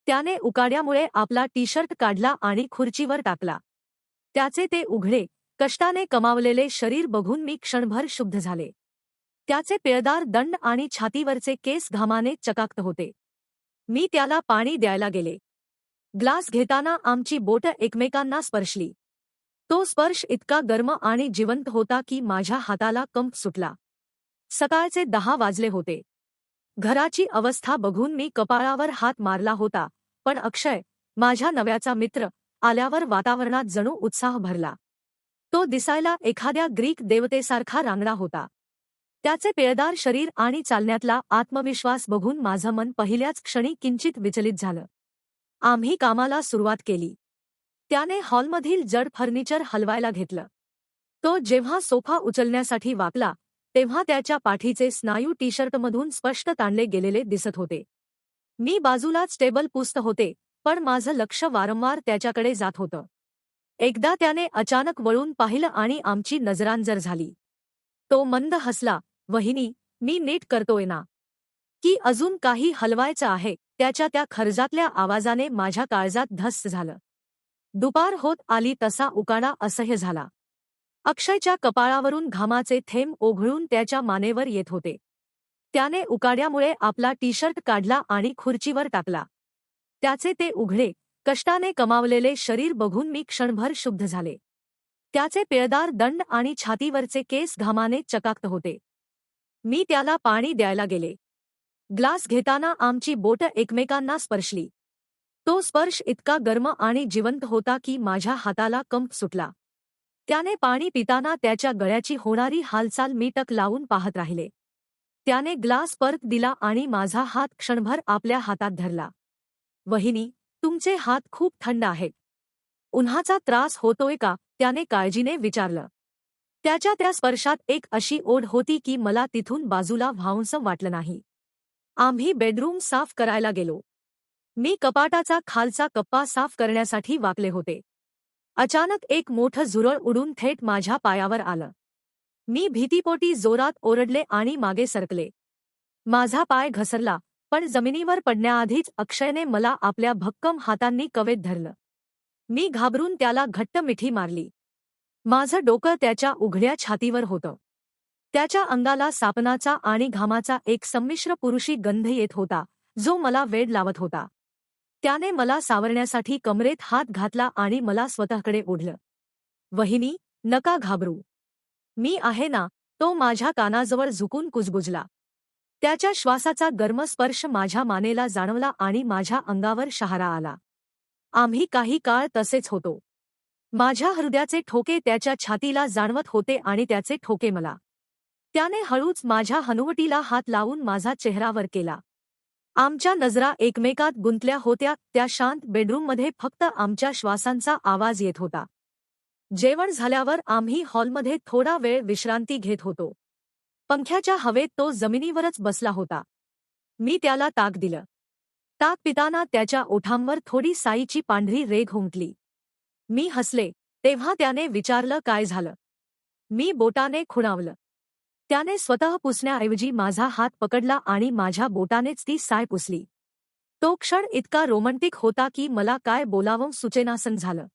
त्याने उकाड्यामुळे आपला T shirt काढला आणि खुर्चीवर टाकला. त्याचे ते उघडे, कष्टाने कमावलेले शरीर बघून मी क्षणभर शुद्ध झाले. त्याचे पिळदार दंड आणि छातीवरचे केस घामाने चकाकत होते. मी त्याला पाणी द्यायला गेले. ग्लास घेताना आमची बोटं एकमेकांना स्पर्शली. तो स्पर्श इतका गर्म आणि जिवंत होता की माझ्या हाताला कंप सुटला. सकाळचे 10 वाजले होते. घराची अवस्था बघून मी कपाळावर हात मारला होता, पण अक्षय, माझ्या नव्याचा मित्र, आल्यावर वातावरणात जणू उत्साह भरला. तो दिसायला एखाद्या ग्रीक देवतेसारखा रांगडा होता. त्याचे पिळदार शरीर आणि चालण्यातला आत्मविश्वास बघून माझं मन पहिल्याच क्षणी किंचित विचलित झालं. आम्ही कामाला सुरुवात केली. त्याने हॉलमधील जड फर्निचर हलवायला घेतलं. तो जेव्हा सोफा उचलण्यासाठी वाकला, तेव्हा त्याच्या पाठीचे स्नायू टी शर्टमधून स्पष्ट ताणले गेलेले दिसत होते. मी बाजूलाच टेबल पुसत होते, पण माझं लक्ष वारंवार त्याच्याकडे जात होतं. एकदा त्याने अचानक वळून पाहिलं आणि आमची नजरांजर झाली. तो मंद हसला. वहिनी, मी नीट करतोय ना? की अजून काही हलवायचं आहे? त्याच्या त्या खर्जातल्या आवाजाने माझ्या काळजात धस्स झालं. दुपार होत आली तसा उकाडा असह्य झाला. अक्षयच्या कपाळावरून घामाचे थेंब ओघळून त्याच्या मानेवर येत होते. त्याने उकाड्यामुळे आपला टी शर्ट काढला आणि खुर्चीवर टाकला. त्याचे ते उघडे, कष्टाने कमावलेले शरीर बघून मी क्षणभर शुद्ध झाले. त्याचे पिळदार दंड आणि छातीवरचे केस घामाने चकाकत होते. मी त्याला पाणी द्यायला गेले. ग्लास घेताना आमची बोटं एकमेकांना स्पर्शली. तो स्पर्श इतका गर्म आणि जिवंत होता की माझ्या हाताला कंप सुटला. त्याने पाणी पिताना त्याच्या गळ्याची होणारी हालचाल मी टक लावून पाहत राहिले. त्याने ग्लास परत दिला आणि माझा हात क्षणभर आपल्या हातात धरला. वहिनी, तुमचे हात खूप थंड आहेत. उन्हाचा त्रास होतोय का? त्याने काळजीने विचारलं. त्याच्या त्या स्पर्शात एक अशी ओढ होती की मला तिथून बाजूला व्हावंसं वाटलं नाही. आम्ही बेडरूम साफ करायला गेलो. मी कपाटाचा खालचा कप्पा साफ करण्यासाठी वाकले होते. अचानक एक मोठं झुरळ उडून थेट माझ्या पायावर आलं. मी भीतीपोटी जोरात ओरडले आणि मागे सरकले. माझा पाय घसरला, पण जमिनीवर पडण्याआधीच अक्षयने मला आपल्या भक्कम हातांनी कवेत धरलं. मी घाबरून त्याला घट्ट मिठी मारली. माझं डोकं त्याच्या उघड्या छातीवर होतं. त्याच्या अंगाला सापनाचा आणि घामाचा एक संमिश्र पुरुषी गंध येत होता, जो मला वेड लावत होता. त्याने मला सावरण्यासाठी कमरेत हात घातला आणि मला स्वतःकडे ओढलं. वहिनी, नका घाबरू. मी आहे ना, तो माझ्या कानाजवळ झुकून कुजबुजला. त्याच्या श्वासाचा गर्म स्पर्श माझ्या मानेला जाणवला आणि माझ्या अंगावर शहारा आला. आम्ही काही काळ तसेच होतो. माझ्या हृदयाचे ठोके त्याच्या छातीला जाणवत होते आणि त्याचे ठोके मला. त्याने हळूच माझ्या हनुवटीला हात लावून माझा चेहरा वर केला. आमच्या नजरा एकमेकात गुंतल्या होत्या. त्या शांत बेडरूममध्ये फक्त आमच्या श्वासांचा आवाज येत होता. जेवण झाल्यावर आम्ही हॉलमध्ये थोडा वेळ विश्रांती घेत होतो. पंख्याच्या हवेत तो जमिनीवरच बसला होता. मी त्याला ताक दिलं. ताक पिताना त्याच्या ओठांवर थोडी साईची पांढरी रेघ उमटली. मी हसले. तेव्हा त्याने विचारलं, काय झालं? मी बोटाने खुणावलं. त्याने स्वतः पुसण्याऐवजी माझा हात पकडला आणि माझ्या बोटानेच ती साय पुसली. तो क्षण इतका रोमँटिक होता की मला काय बोलावं सुचेनासं झालं.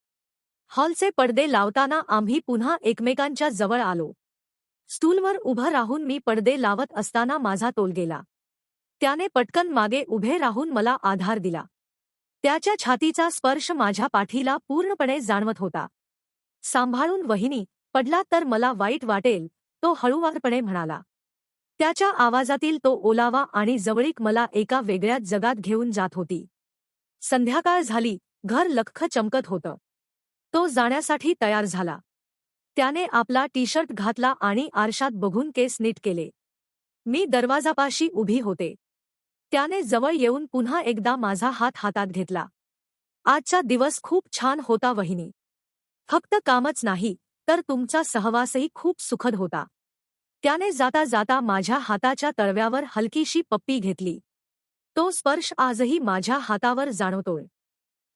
हॉलचे पडदे लावताना आम्ही पुन्हा एकमेकांच्या जवळ आलो. स्टूलवर उभं राहून मी पडदे लावत असताना माझा तोल गेला. त्याने पटकन मागे उभे राहून मला आधार दिला. त्याच्या छातीचा स्पर्श माझ्या पाठीला पूर्णपणे जाणवत होता. सांभाळून वहिनी, पडला तर मला वाईट वाटेल, तो हळूवारपणे म्हणाला. त्याच्या आवाजातील तो ओलावा आणि जवळीक मला एका वेगळ्याच जगात घेऊन जात होती. संध्याकाळ झाली. घर लख्ख चमकत होतं. तो जाण्यासाठी तयार झाला. त्याने आपला टी शर्ट घातला आणि आरशात बघून केस नीट केले. मी दरवाजापाशी उभी होते. त्याने जवळ येऊन पुन्हा एकदा माझा हात हातात घेतला. आजचा दिवस खूप छान होता वहिनी. फक्त कामच नाही, तर तुमचा सहवासही खूप सुखद होता. त्याने जाता जाता माझ्या हाताच्या तळव्यावर हलकीशी पप्पी घेतली. तो स्पर्श आजही माझ्या हातावर जाणवतोय.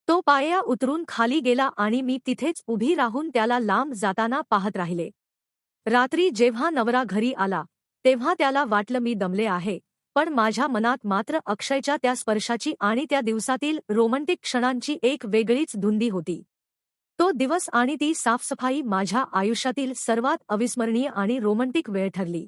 तो पाया उतरून खाली गेला आणि मी तिथेच उभी राहून त्याला लांब जाताना पाहत राहिले. रात्री जेव्हा नवरा घरी आला, तेव्हा त्याला वाटलं मी दमले आहे, पण माझ्या मनात मात्र अक्षयच्या त्या स्पर्शाची आणि त्या दिवसातील रोमँटिक क्षणांची एक वेगळीच धुंदी होती. तो दिवस आणि ती साफसफाई माझ्या आयुष्यातील सर्वात अविस्मरणीय आणि रोमँटिक वेळ ठरली.